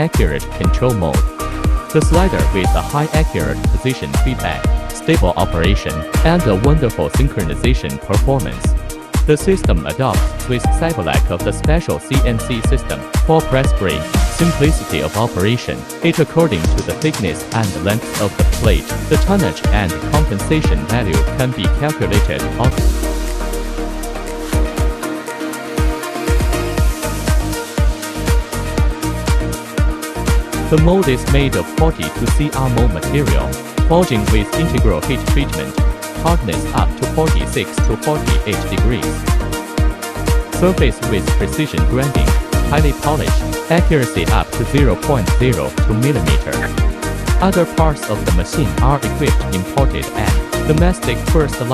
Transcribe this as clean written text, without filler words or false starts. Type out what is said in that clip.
accurate control mode. The slider with a high accurate position feedback, stable operation, and a wonderful synchronization performance. The system adopts Swiss Cyberlac of the special CNC system for press brake. Simplicity of operation. It according to the thickness and length of the plate, the tonnage and compensation value can be calculated automatically. The mold is made of 42 CR mold material, forging with integral heat treatment, hardness up to 46 to 48 degrees. Surface with precision grinding, highly polished, accuracy up to 0.02 mm. Other parts of the machine are equipped imported and domestic first-line